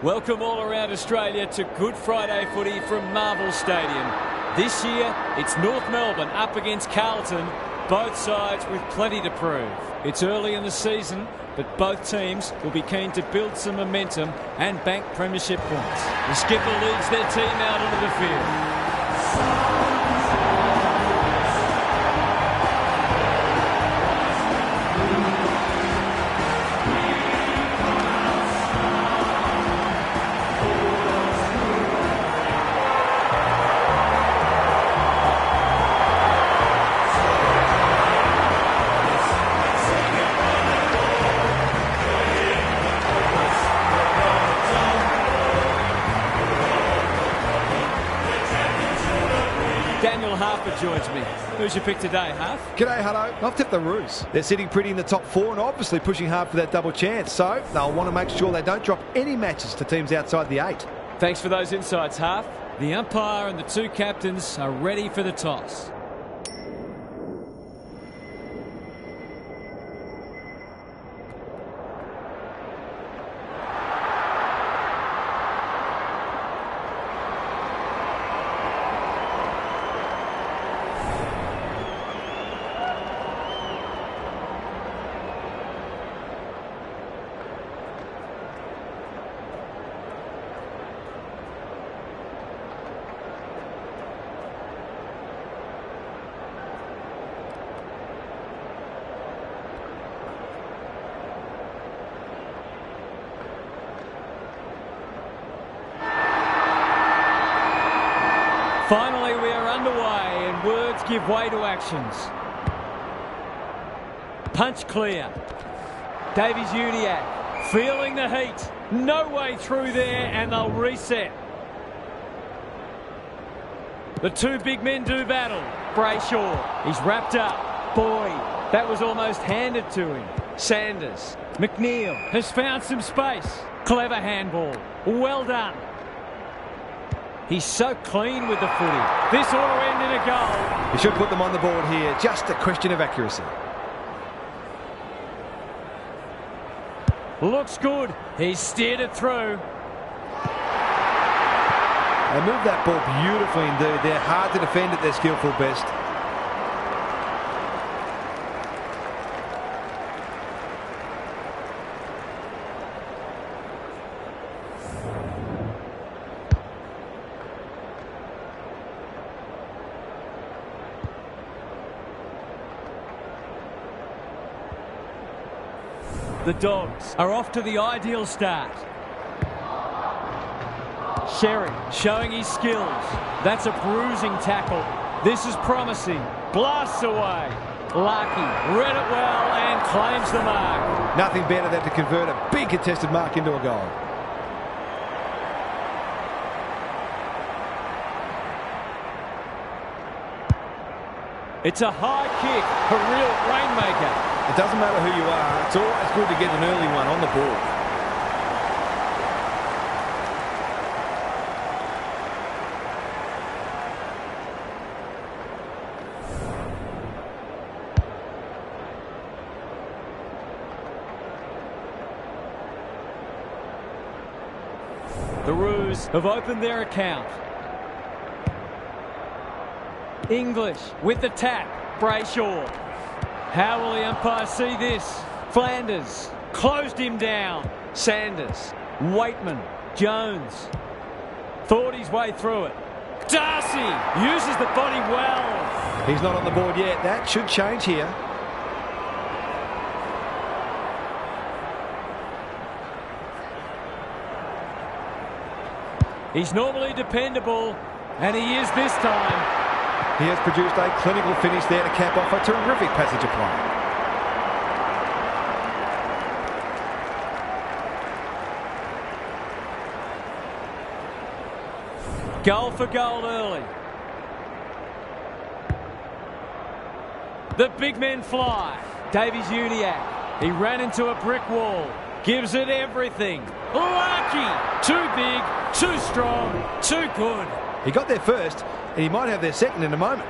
Welcome all around Australia to Good Friday footy from Marvel Stadium. This year, it's North Melbourne up against Carlton, both sides with plenty to prove. It's early in the season, but both teams will be keen to build some momentum and bank premiership points. The skipper leads their team out onto the field. Joins me. Who's your pick today, Huff? G'day, Hutto. I've tipped the Roos. They're sitting pretty in the top four and obviously pushing hard for that double chance, so they'll want to make sure they don't drop any matches to teams outside the 8. Thanks for those insights, Huff. The umpire and the two captains are ready for the toss. Finally, we are underway and words give way to actions. Punch clear. Davies Uniacke feeling the heat. No way through there and they'll reset. The two big men do battle. Brayshaw, he's wrapped up. Boyd, that was almost handed to him. Sanders, McNeil has found some space. Clever handball. Well done. He's so clean with the footy. This ought to end in a goal. He should put them on the board here. Just a question of accuracy. Looks good. He's steered it through. They moved that ball beautifully indeed. They're hard to defend at their skillful best. The Dogs are off to the ideal start. Sherry showing his skills. That's a bruising tackle. This is promising. Blasts away. Larkey read it well and claims the mark. Nothing better than to convert a big contested mark into a goal. It's a high kick, a real rainmaker. It doesn't matter who you are, it's always good to get an early one on the board. The Roos have opened their account. English with the tap. Brayshaw. How will the umpire see this? Flanders closed him down. Sanders, Waitman, Jones. Thought his way through it. Darcy uses the body well. He's not on the board yet. That should change here. He's normally dependable, and he is this time. He has produced a clinical finish there to cap off a terrific passage of play. Goal for goal early. The big men fly. Davies Uniacke. He ran into a brick wall. Gives it everything. Lucky. Too big, too strong, too good. He got there first, and he might have their second in a moment.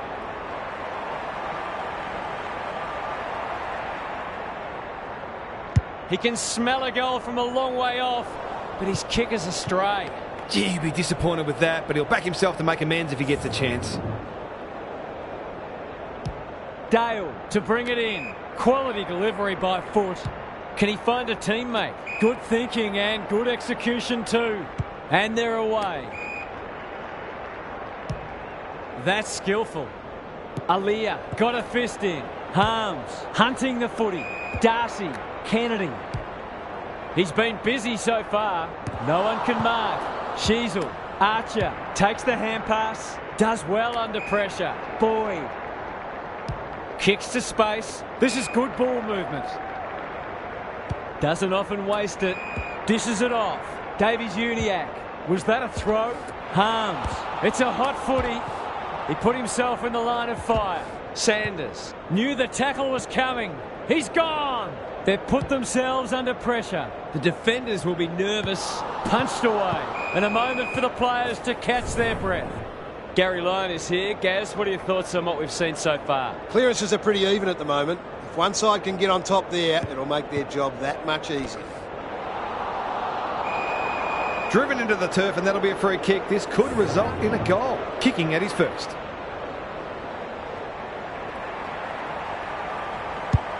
He can smell a goal from a long way off. but his kick is astray. Gee, he'd be disappointed with that, but he'll back himself to make amends if he gets a chance. Dale to bring it in. Quality delivery by Foot. Can he find a teammate? Good thinking and good execution too. And they're away. That's skillful. Aaliyah got a fist in. Harms hunting the footy. Darcy, Kennedy. He's been busy so far. No one can mark. Sheasel, Archer takes the hand pass. Does well under pressure. Boyd. Kicks to space. This is good ball movement. Doesn't often waste it. Dishes it off. Davies-Uniacke. Was that a throw? Harms. It's a hot footy. He put himself in the line of fire. Sanders knew the tackle was coming. He's gone. They've put themselves under pressure. The defenders will be nervous. Punched away. And a moment for the players to catch their breath. Gary Lyon is here. Gaz, what are your thoughts on what we've seen so far? Clearances are pretty even at the moment. If one side can get on top there, it'll make their job that much easier. Driven into the turf, and that'll be a free kick. This could result in a goal. Kicking at his first.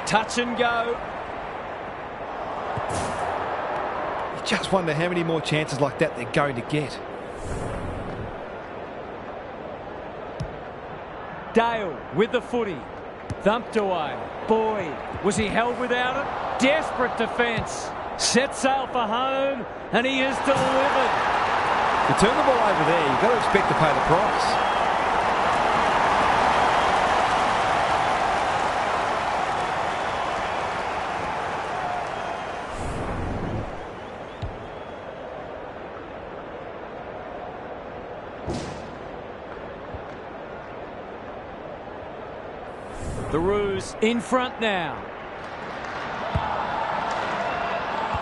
Touch and go. You just wonder how many more chances like that they're going to get. Dale with the footy. Thumped away. Boyd. Was he held without it? Desperate defence. Set sail for home, and he has delivered. To turn the ball over there, you've got to expect to pay the price. The Roos in front now.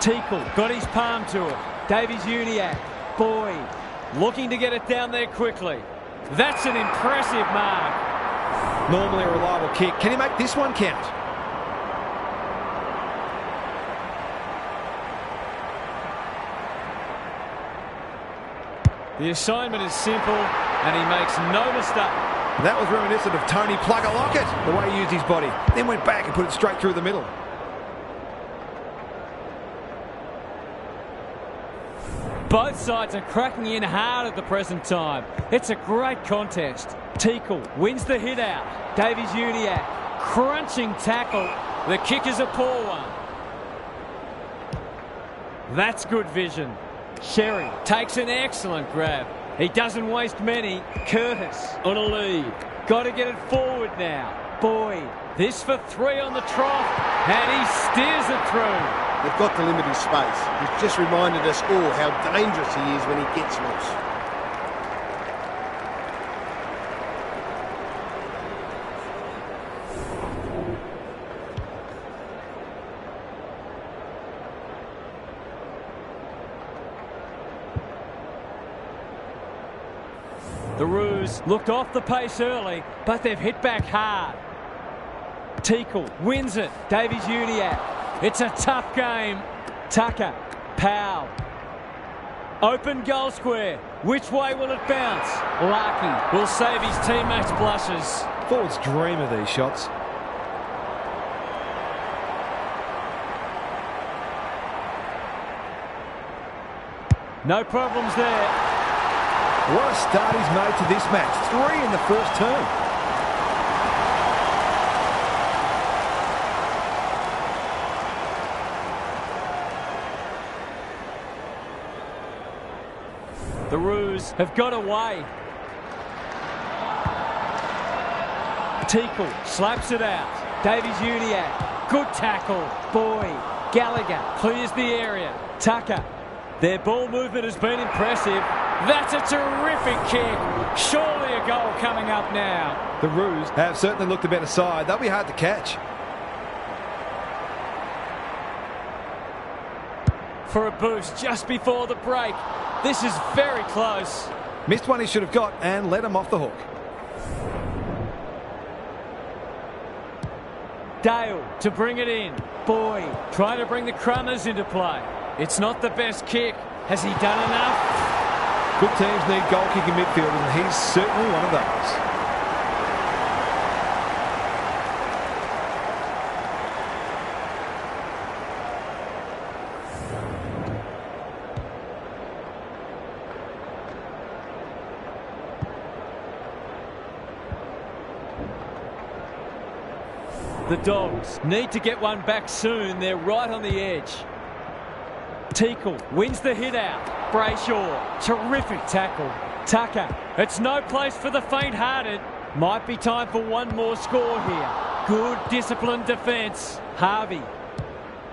Teakle got his palm to it. Davies-Uniacke. Boyd looking to get it down there quickly. That's an impressive mark. Normally a reliable kick. Can he make this one count? The assignment is simple, and he makes no mistake. That was reminiscent of Tony Plugger Lockett, the way he used his body. Then went back and put it straight through the middle. Both sides are cracking in hard at the present time. It's a great contest. Teakle wins the hit out. Davies-Uniacke, crunching tackle. The kick is a poor one. That's good vision. Sherry takes an excellent grab. He doesn't waste many. Curtis on a lead. Got to get it forward now. Boyd. This for 3 on the trough. And he steers it through. They've got to limit his space. He's just reminded us all how dangerous he is when he gets loose. The Roos looked off the pace early, but they've hit back hard. Teakle wins it. Davies-Uniacke. It's a tough game. Tucker. Powell. Open goal square. Which way will it bounce? Larky will save his teammates' blushes. Forwards dream of these shots. No problems there. What a start he's made to this match. 3 in the first term. The Roos have got away. Teakle slaps it out. Davies-Uniacke. Good tackle. Boyd. Gallagher clears the area. Tucker. Their ball movement has been impressive. That's a terrific kick. Surely a goal coming up now. The Roos have certainly looked a better side. They'll be hard to catch. For a boost just before the break. This is very close. Missed one he should have got and let him off the hook. Dale to bring it in. Boyd trying to bring the Crummers into play. It's not the best kick, Has he done enough? Good teams need goal-kicking midfielders, and he's certainly one of those. The Dogs need to get one back soon. They're right on the edge. Teakle wins the hit out. Brayshaw, terrific tackle. Tucker, it's no place for the faint-hearted. Might be time for one more score here. Good disciplined defence. Harvey.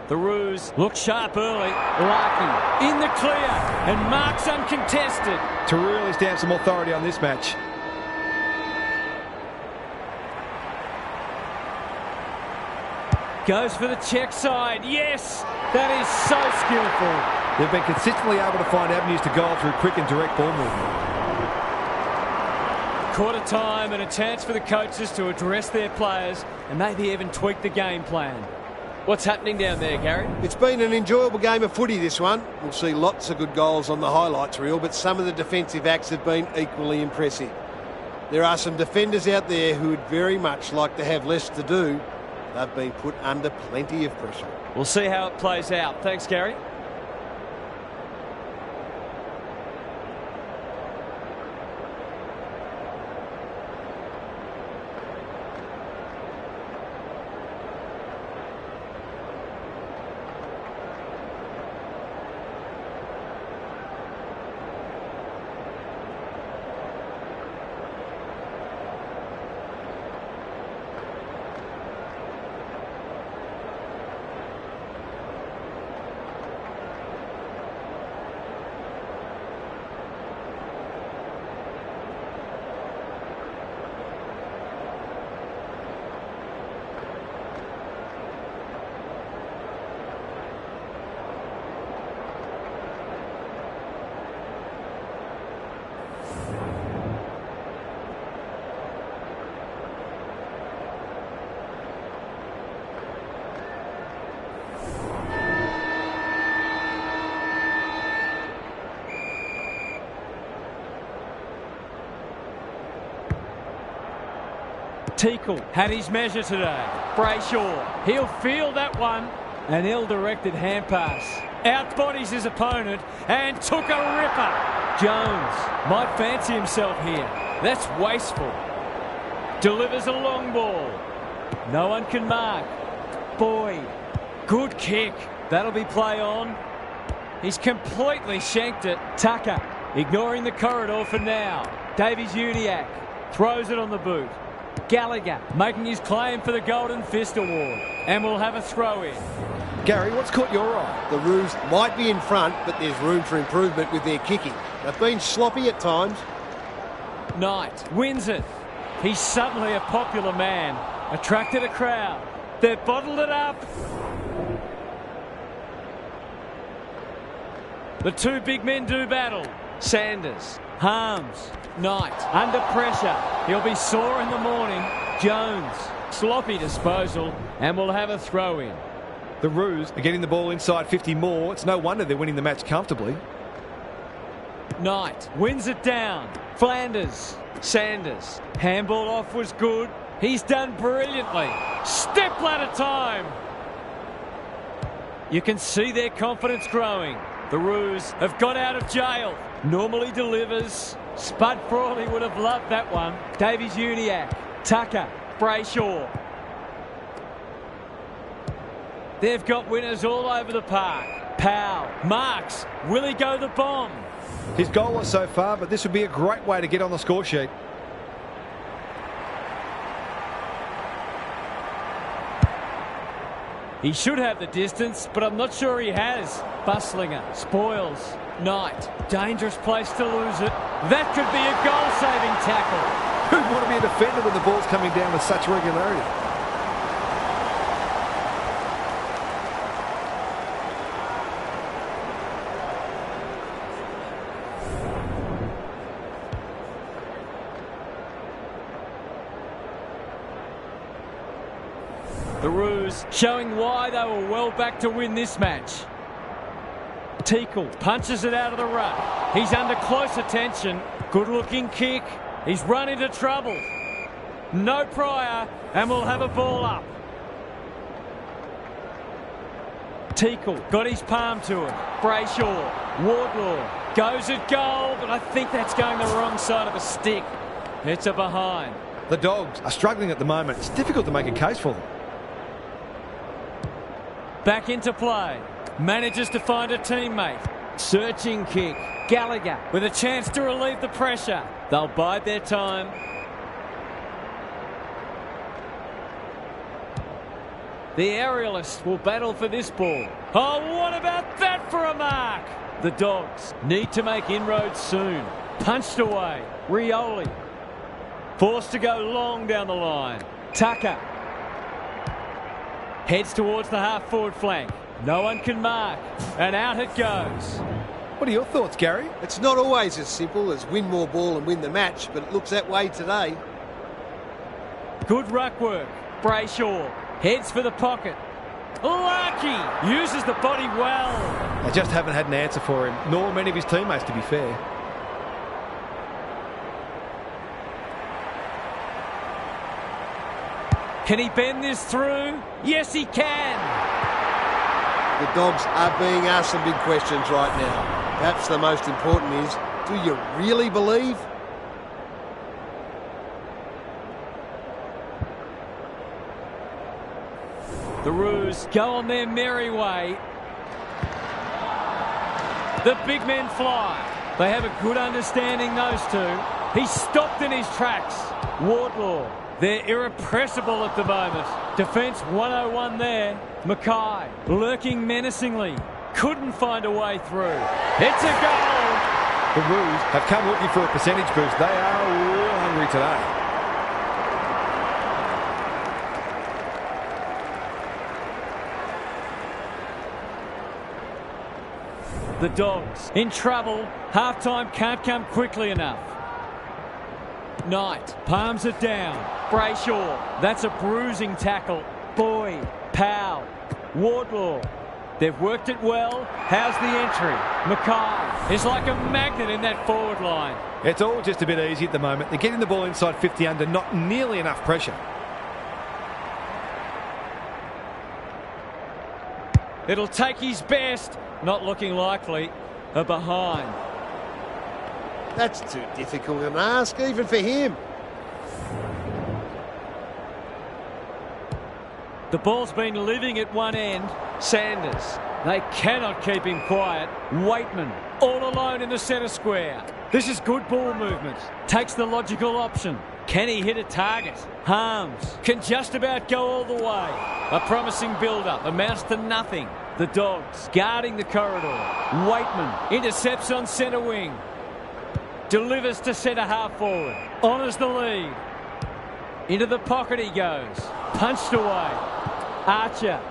The Roos look sharp early. Larky in the clear and marks uncontested. To really stamp some authority on this match. Goes for the check side. Yes, that is so skillful. They've been consistently able to find avenues to goal through quick and direct ball movement. Quarter time and a chance for the coaches to address their players and maybe even tweak the game plan. What's happening down there, Gary? It's been an enjoyable game of footy, this one. We'll see lots of good goals on the highlights reel, but some of the defensive acts have been equally impressive. There are some defenders out there who would very much like to have less to do. They've been put under plenty of pressure. We'll see how it plays out. Thanks, Gary. Teakle had his measure today. Brayshaw, he'll feel that one. An ill-directed hand pass. Outbodies his opponent and took a ripper. Jones might fancy himself here. That's wasteful. Delivers a long ball. No one can mark. Boyd, good kick. That'll be play on. He's completely shanked it. Tucker ignoring the corridor for now. Davies-Uniacke throws it on the boot. Gallagher making his claim for the Golden Fist Award. And we'll have a throw-in. Gary, what's caught your eye? The Roos might be in front, but there's room for improvement with their kicking. They've been sloppy at times. Knight wins it. He's suddenly a popular man. Attracted a crowd. They've bottled it up. The two big men do battle. Sanders, Harms, Knight under pressure. He'll be sore in the morning. Jones, sloppy disposal, and we'll have a throw-in. The Roos are getting the ball inside 50 more. It's no wonder they're winning the match comfortably. Knight wins it down. Flanders, Sanders. Handball off was good. He's done brilliantly. Step ladder time. You can see their confidence growing. The Roos have got out of jail. Normally delivers. Spud Frawley would have loved that one. Davies-Uniacke, Tucker, Brayshaw. They've got winners all over the park. Powell, Marks, will he go the bomb? His goal so far, but this would be a great way to get on the score sheet. He should have the distance, but I'm not sure he has. Buslinger, spoils, Knight, dangerous place to lose it. That could be a goal-saving tackle. Who'd want to be a defender when the ball's coming down with such regularity? The Roos showing why they were well back to win this match. Teakle punches it out of the rut. He's under close attention. Good-looking kick. He's run into trouble. No prior, and we'll have a ball up. Teakle got his palm to it. Brayshaw, Wardlaw goes at goal, but I think that's going the wrong side of the stick. It's a behind. The Dogs are struggling at the moment. It's difficult to make a case for them. Back into play. Manages to find a teammate. Searching kick. Gallagher with a chance to relieve the pressure. They'll bide their time. The aerialists will battle for this ball. Oh, what about that for a mark? The Dogs need to make inroads soon. Punched away. Rioli. Forced to go long down the line. Tucker. Heads towards the half-forward flank. No one can mark. And out it goes. What are your thoughts, Gary? It's not always as simple as win more ball and win the match, but it looks that way today. Good ruck work. Brayshaw heads for the pocket. Lucky uses the body well. They just haven't had an answer for him, nor many of his teammates, to be fair. Can he bend this through? Yes, he can. The Dogs are being asked some big questions right now. Perhaps the most important is, do you really believe? The Roos go on their merry way. The big men fly. They have a good understanding, those two. He's stopped in his tracks. Wardlaw. They're irrepressible at the moment. Defence 101 there. Mackay lurking menacingly. Couldn't find a way through. It's a goal. The Roos have come looking for a percentage boost. They are real hungry today. The Dogs in trouble. Half-time can't come quickly enough. Knight palms it down. Brayshaw. That's a bruising tackle. Boyd. Powell. Wardlaw. They've worked it well. How's the entry? Mackay is like a magnet in that forward line. It's all just a bit easy at the moment. They're getting the ball inside 50 under, not nearly enough pressure. It'll take his best. Not looking likely. A behind. That's too difficult an ask, even for him. The ball's been living at one end. Sanders. They cannot keep him quiet. Waitman all alone in the centre square. This is good ball movement. Takes the logical option. Can he hit a target? Harms can just about go all the way. A promising build-up amounts to nothing. The Dogs guarding the corridor. Waitman intercepts on centre wing. Delivers to centre half forward. Honours the lead. Into the pocket he goes. Punched away. Archer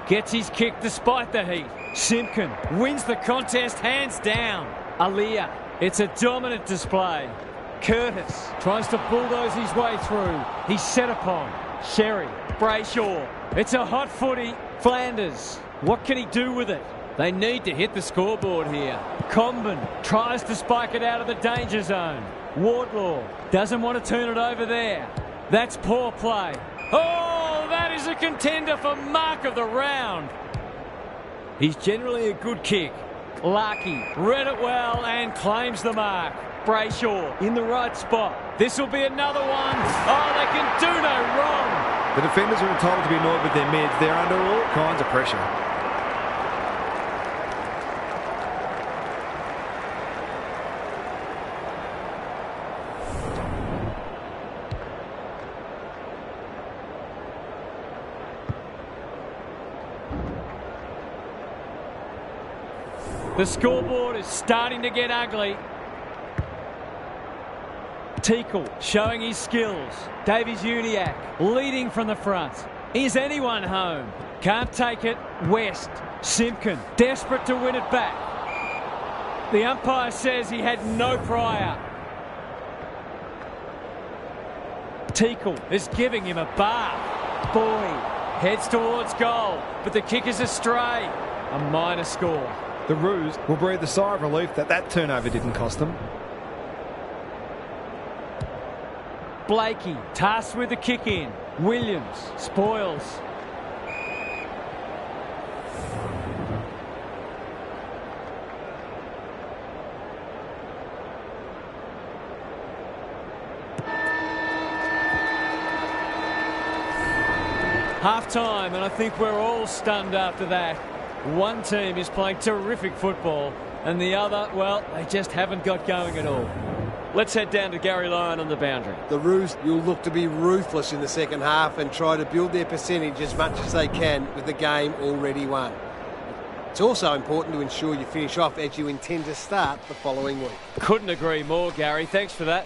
gets his kick despite the heat. Simpkin wins the contest hands down. Aliyah. It's a dominant display. Curtis tries to bulldoze his way through. He's set upon. Sherry. Brayshaw. It's a hot footy. Flanders. What can he do with it? They need to hit the scoreboard here. Comben tries to spike it out of the danger zone. Wardlaw doesn't want to turn it over there. That's poor play. Oh, that is a contender for mark of the round. He's generally a good kick. Larkey read it well and claims the mark. Brayshaw in the right spot. This will be another one. Oh, they can do no wrong. The defenders are entitled to be annoyed with their mids. They're under all kinds of pressure. The scoreboard is starting to get ugly. Teakle showing his skills. Davies Uniacke leading from the front. Is anyone home? Can't take it. West. Simpkin desperate to win it back. The umpire says he had no prior. Teakle is giving him a bath. Boyd heads towards goal, but the kick is astray. A minor score. The Roos will breathe a sigh of relief that turnover didn't cost them. Blakey tasked with the kick in. Williams spoils. Half-time, and I think we're all stunned after that. One team is playing terrific football, and the other, well, they just haven't got going at all. Let's head down to Gary Lyon on the boundary. The Roos will look to be ruthless in the second half and try to build their percentage as much as they can with the game already won. It's also important to ensure you finish off as you intend to start the following week. Couldn't agree more, Gary. Thanks for that.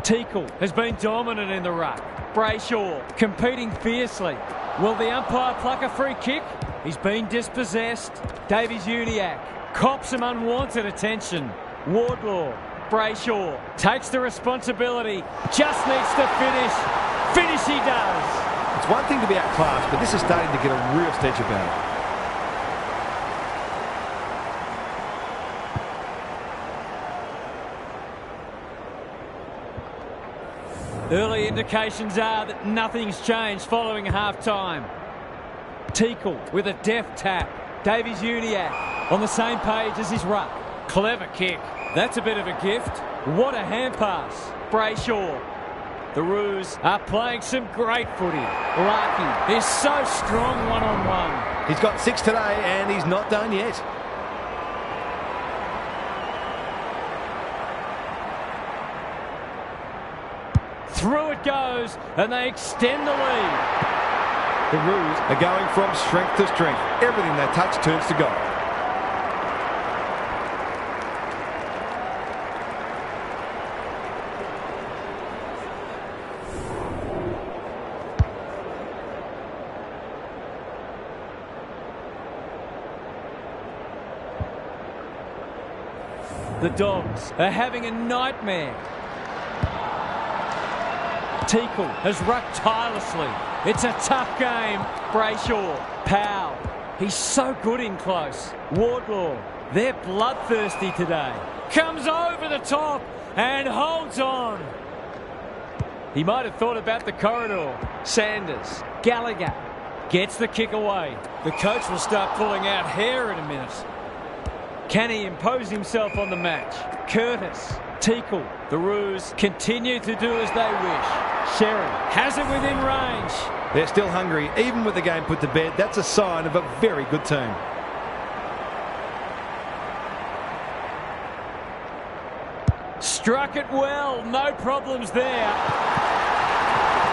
Teakle has been dominant in the ruck. Brayshaw competing fiercely. Will the umpire pluck a free kick? He's been dispossessed. Davies-Uniacke cops some unwanted attention. Wardlaw, Brayshaw takes the responsibility. Just needs to finish. Finish he does. It's one thing to be outclassed, but this is starting to get a real stench about it. Early indications are that nothing's changed following half-time. Teakle with a deft tap. Davies-Uniacke on the same page as his ruck. Clever kick. That's a bit of a gift. What a hand pass. Brayshaw. The Roos are playing some great footy. Larkey is so strong one-on-one. He's got 6 today and he's not done yet. Through it goes, and they extend the lead. The Roos are going from strength to strength. Everything they touch turns to gold. The Dogs are having a nightmare. Teakle has rucked tirelessly. It's a tough game. Brayshaw, Powell. He's so good in close. Wardlaw, they're bloodthirsty today. Comes over the top and holds on. He might have thought about the corridor. Sanders, Gallagher gets the kick away. The coach will start pulling out hair in a minute. Can he impose himself on the match? Curtis, Teakle. The Roos continue to do as they wish. Sherry has it within range. They're still hungry, even with the game put to bed. That's a sign of a very good team. Struck it well, no problems there.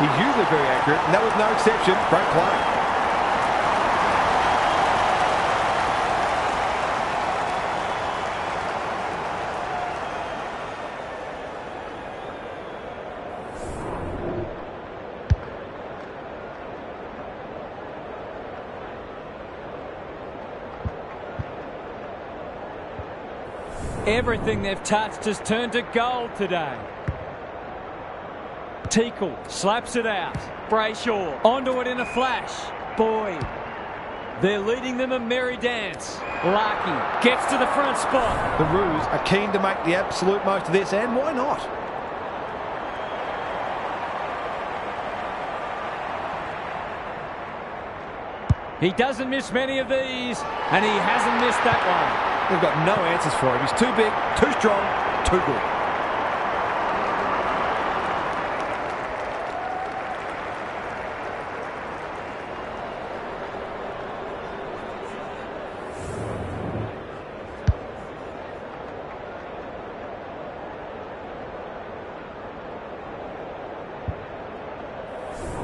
He's usually very accurate, and that was no exception. Great play. Everything they've touched has turned to gold today. Teakle slaps it out. Brayshaw onto it in a flash. Boyd. They're leading them a merry dance. Larkey gets to the front spot. The Roos are keen to make the absolute most of this, and why not? He doesn't miss many of these, and he hasn't missed that one. They've got no answers for him. He's too big, too strong, too good.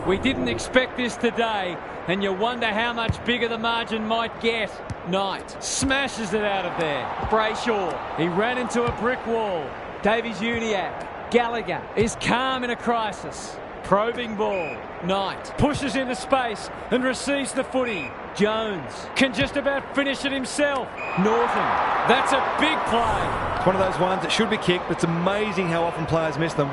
We didn't expect this today, and you wonder how much bigger the margin might get. Knight smashes it out of there. Brayshaw, he ran into a brick wall. Davies-Uniacke. Gallagher is calm in a crisis. Probing ball. Knight pushes into space and receives the footy. Jones can just about finish it himself. Norton, that's a big play. It's one of those ones that should be kicked, but it's amazing how often players miss them.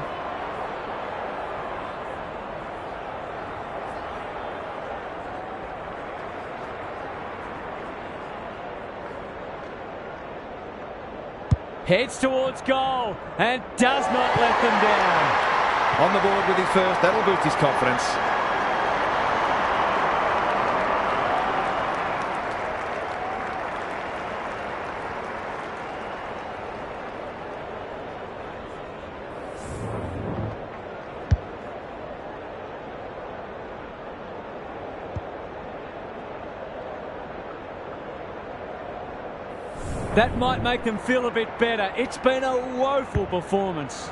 Heads towards goal and does not let them down. On the board with his first, that'll boost his confidence. That might make them feel a bit better. It's been a woeful performance.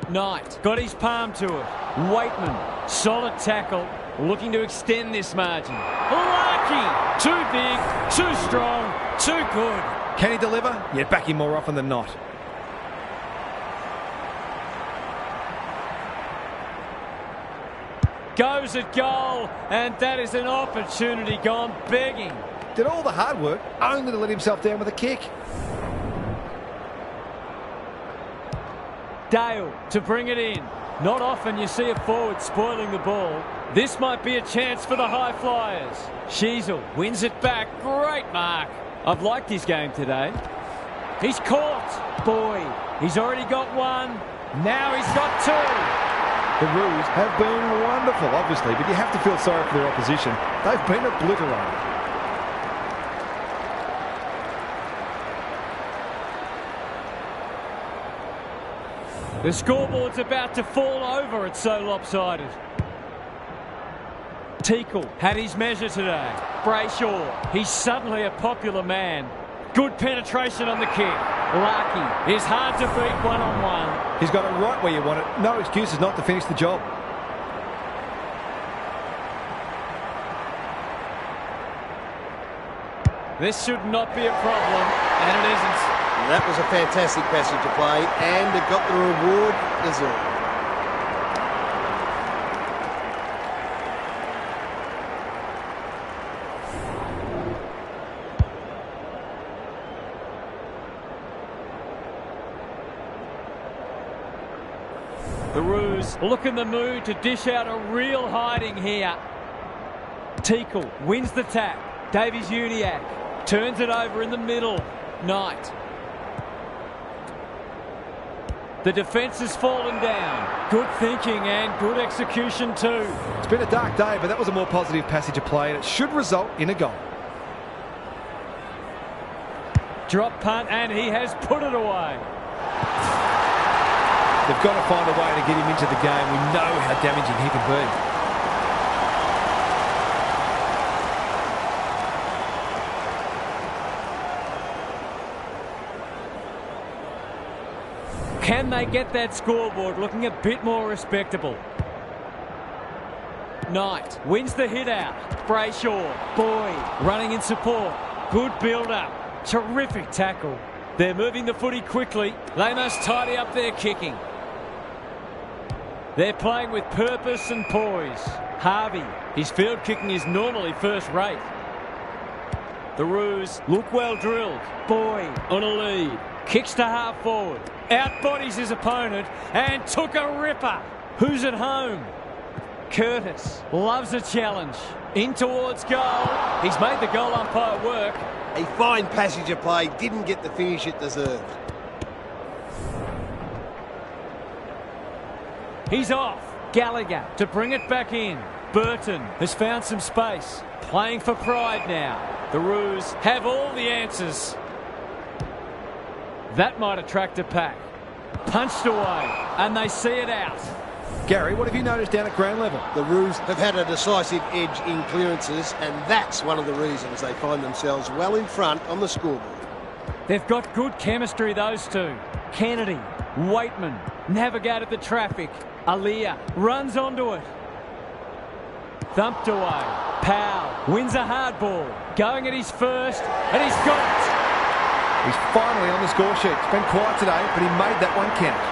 Knight got his palm to it. Waitman, solid tackle, looking to extend this margin. Lucky! Too big, too strong, too good. Can he deliver? Yeah, back him more often than not. Goes at goal, and that is an opportunity gone begging. Did all the hard work, only to let himself down with a kick. Dale to bring it in. Not often you see a forward spoiling the ball. This might be a chance for the high flyers. Sheasel wins it back. Great mark. I've liked his game today. He's caught. Boyd, he's already got one. Now he's got two. The Roos have been wonderful, obviously, but you have to feel sorry for their opposition. They've been obliterated. The scoreboard's about to fall over, it's so lopsided. Teakle had his measure today. Brayshaw, he's suddenly a popular man. Good penetration on the kick. Larkey is hard to beat one-on-one. He's got it right where you want it. No excuses not to finish the job. This should not be a problem, and it isn't. That was a fantastic passage of play, and it got the reward deserved. The Roos look in the mood to dish out a real hiding here. Teakle wins the tap. Davies-Uniacke turns it over in the middle. Knight. The defence has fallen down. Good thinking and good execution too. It's been a dark day, but that was a more positive passage of play, and it should result in a goal. Drop punt, and he has put it away. They've got to find a way to get him into the game. We know how damaging he can be. Can they get that scoreboard looking a bit more respectable? Knight wins the hit out. Brayshaw, Boyd running in support. Good build-up. Terrific tackle. They're moving the footy quickly. They must tidy up their kicking. They're playing with purpose and poise. Harvey, his field kicking is normally first rate. The Roos look well drilled. Boyd on a lead. Kicks to half forward. Outbodies his opponent and took a ripper. Who's at home? Curtis loves a challenge. In towards goal. He's made the goal umpire work. A fine passage of play. Didn't get the finish it deserved. He's off. Gallagher to bring it back in. Burton has found some space. Playing for pride now. The Roos have all the answers. That might attract a pack. Punched away, and they see it out. Gary, what have you noticed down at ground level? The Roos have had a decisive edge in clearances, and that's one of the reasons they find themselves well in front on the scoreboard. They've got good chemistry, those two. Kennedy, Waitman, navigated the traffic. Aaliyah runs onto it. Thumped away. Powell wins a hard ball. Going at his first, and he's got it. He's finally on the score sheet. It's been quiet today, but he made that one count.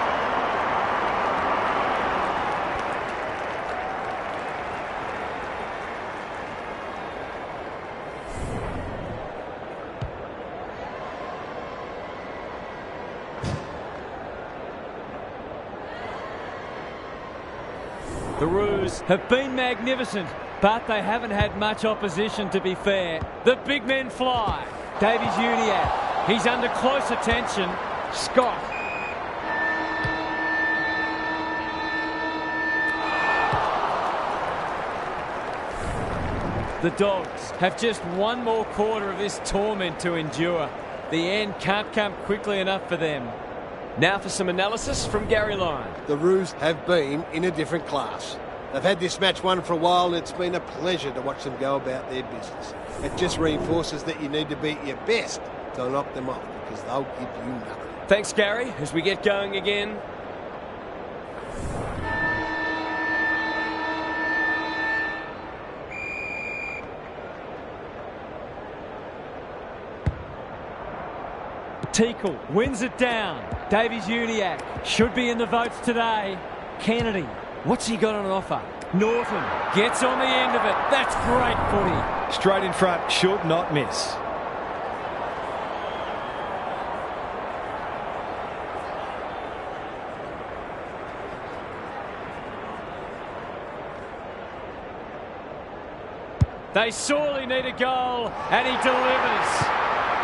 The Roos have been magnificent, but they haven't had much opposition, to be fair. The big men fly. Davies-Uniacke, he's under close attention. Scott. The Dogs have just one more quarter of this torment to endure. The end can't come quickly enough for them. Now for some analysis from Gary Lyon. The Roos have been in a different class. They've had this match won for a while, and it's been a pleasure to watch them go about their business. It just reinforces that you need to be at your best to knock them off, because they'll give you nothing. Thanks, Gary, as we get going again. Teakle wins it down. Davies-Uniacke should be in the votes today. Kennedy, what's he got on offer? Norton gets on the end of it. That's great footy. Straight in front, should not miss. They sorely need a goal, and he delivers.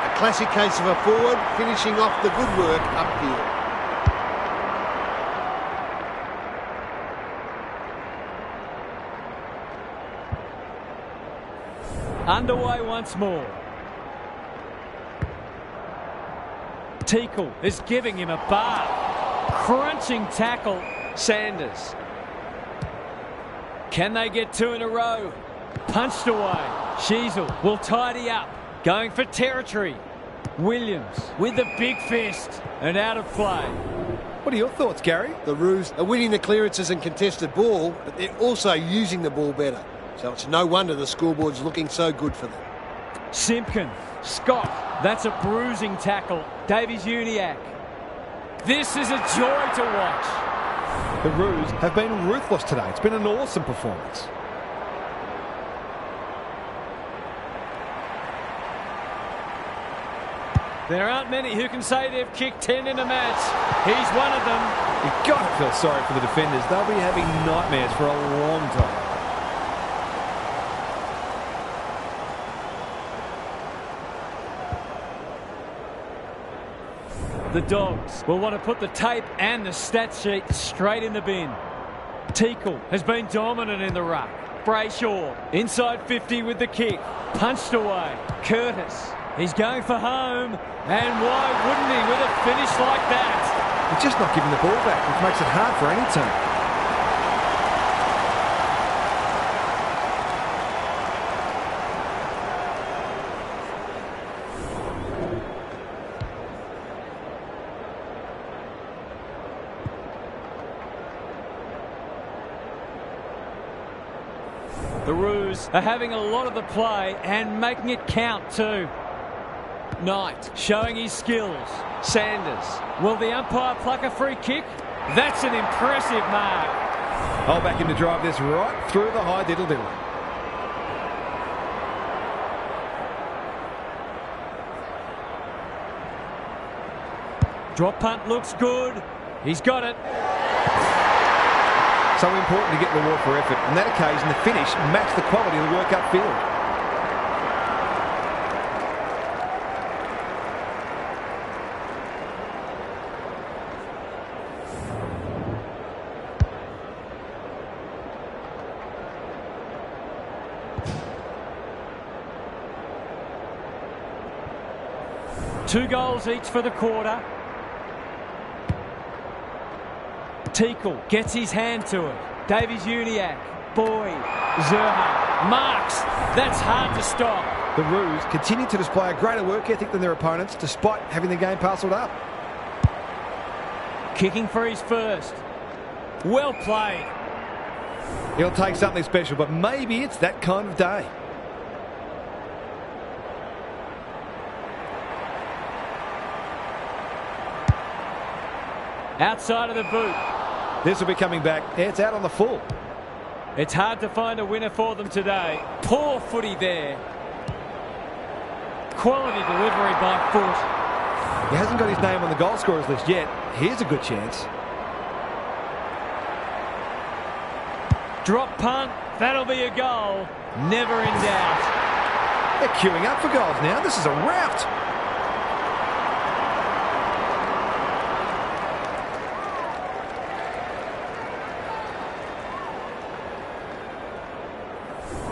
A classic case of a forward finishing off the good work upfield. Underway once more. Teakle is giving him a bar. Crunching tackle. Sanders. Can they get two in a row? Punched away. Sheasel will tidy up. Going for territory. Williams with the big fist and out of play. What are your thoughts, Gary? The Roos are winning the clearances and contested ball, but they're also using the ball better. So it's no wonder the scoreboard's looking so good for them. Simpkin. Scott. That's a bruising tackle. Davies-Uniacke. This is a joy to watch. The Roos have been ruthless today. It's been an awesome performance. There aren't many who can say they've kicked 10 in a match. He's one of them. You've got to feel sorry for the defenders. They'll be having nightmares for a long time. The Dogs will want to put the tape and the stat sheet straight in the bin. Teakle has been dominant in the ruck. Brayshaw inside 50 with the kick. Punched away. Curtis. He's going for home. And why wouldn't he with a finish like that? They're just not giving the ball back, which makes it hard for any team. The Roos are having a lot of the play and making it count too. Knight showing his skills. Sanders. Will the umpire pluck a free kick? That's an impressive mark. I'll back him to drive this right through the high diddle-diddle. Drop punt looks good. He's got it. So important to get reward for effort. On that occasion, the finish matched the quality of the work upfield. Two goals each for the quarter. Teakle gets his hand to it. Davies-Uniacke. Boyd. Zerha. Marks. That's hard to stop. The Roos continue to display a greater work ethic than their opponents, despite having the game parcelled up. Kicking for his first. Well played. It'll take something special, but maybe it's that kind of day. Outside of the boot. This will be coming back. It's out on the full. It's hard to find a winner for them today. Poor footy there. Quality delivery by Foot. He hasn't got his name on the goal scorers list yet. Here's a good chance. Drop punt. That'll be a goal. Never in doubt. They're queuing up for goals now. This is a rout.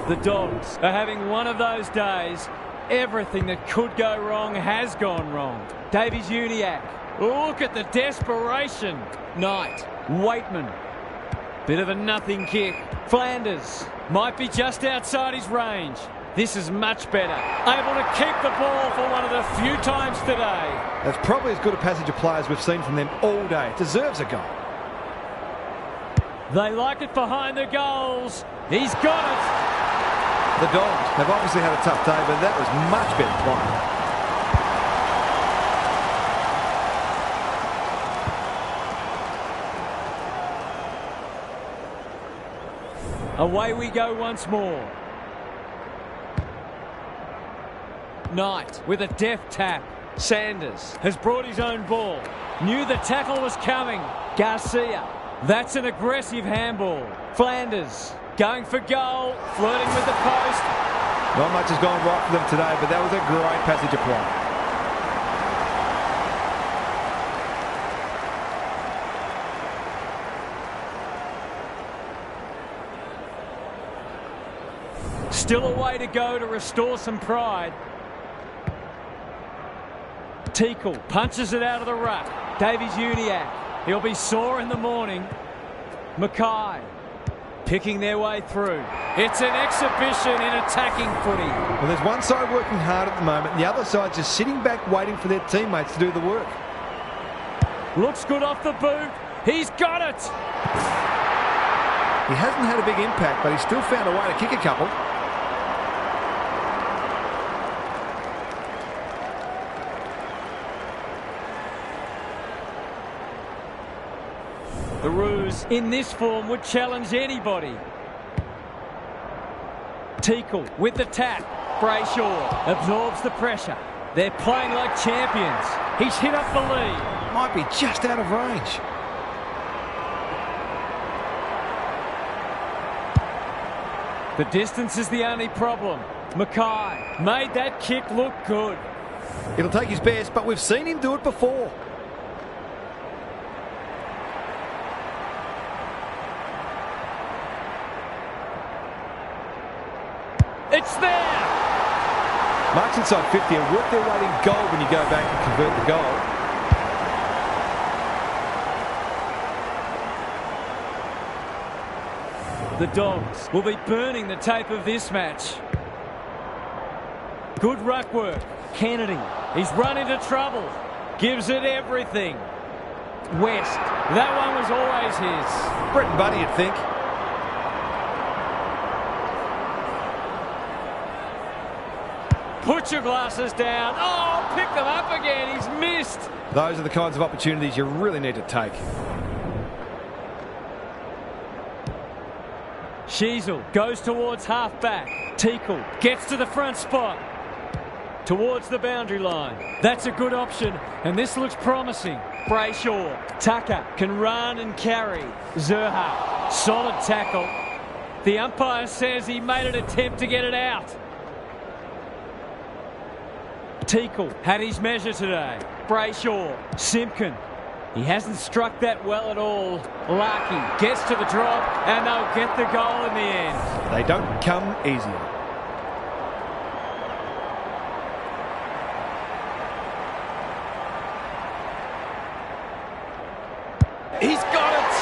The Dogs are having one of those days. Everything that could go wrong has gone wrong. Davies-Uniacke. Look at the desperation. Knight. Waitman. Bit of a nothing kick. Flanders. Might be just outside his range. This is much better. Able to keep the ball for one of the few times today. That's probably as good a passage of players we've seen from them all day. Deserves a goal. They like it behind the goals. He's got it. The Dogs have obviously had a tough day, but that was much better play. Away we go once more. Knight with a deft tap. Sanders has brought his own ball. Knew the tackle was coming. Garcia. That's an aggressive handball. Flanders going for goal. Flirting with the post. Not much has gone right for them today, but that was a great passage of play. Still a way to go to restore some pride. Teakle punches it out of the rut. Davies-Uniacke. He'll be sore in the morning. Mackay picking their way through. It's an exhibition in attacking footy. Well, there's one side working hard at the moment, and the other side just sitting back waiting for their teammates to do the work. Looks good off the boot. He's got it. He hasn't had a big impact, but he's still found a way to kick a couple. The Roos in this form would challenge anybody. Teakle with the tap. Brayshaw absorbs the pressure. They're playing like champions. He's hit up the lead. Might be just out of range. The distance is the only problem. Mackay made that kick look good. It'll take his best, but we've seen him do it before. It's there! Marks inside 50 and work their way in goal when you go back and convert the goal. The Dogs will be burning the tape of this match. Good ruck work. Kennedy. He's run into trouble. Gives it everything. West. That one was always his. Brett and Buddy, you'd think. Put your glasses down. Oh, pick them up again. He's missed. Those are the kinds of opportunities you really need to take. Sheasel goes towards half-back. Teakle gets to the front spot. Towards the boundary line. That's a good option, and this looks promising. Brayshaw. Tucker can run and carry. Zerha. Solid tackle. The umpire says he made an attempt to get it out. Teakle had his measure today. Brayshaw. Simpkin. He hasn't struck that well at all. Larkey gets to the drop, and they'll get the goal in the end. They don't come easy. He's got it!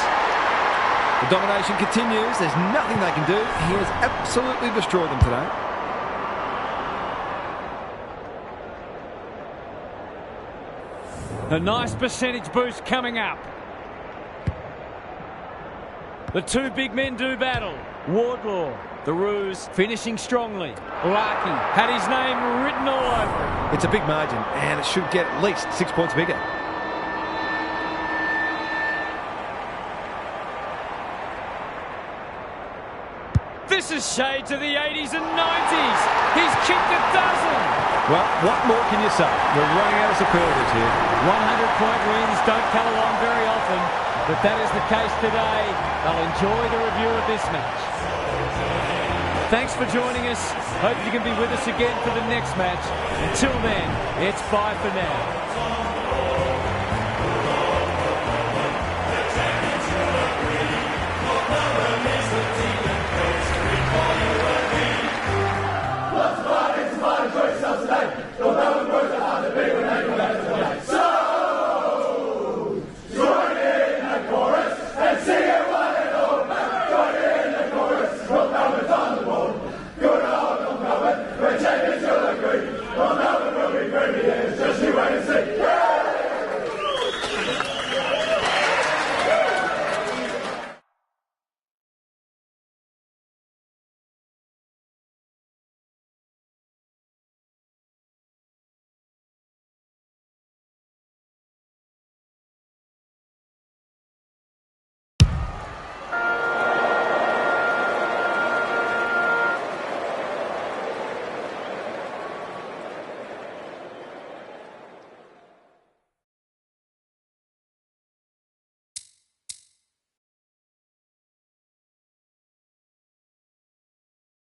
The domination continues. There's nothing they can do. He has absolutely destroyed them today. A nice percentage boost coming up. The two big men do battle. Wardlaw, the Roos finishing strongly. Larkey had his name written all over it. It's a big margin, and it should get at least 6 points bigger. This is shades of the 80s and 90s. He's kicked a dozen. Well, what more can you say? We're running out of superlatives here. 100-point wins don't come along very often, but that is the case today. They'll enjoy the review of this match. Thanks for joining us. Hope you can be with us again for the next match. Until then, it's bye for now.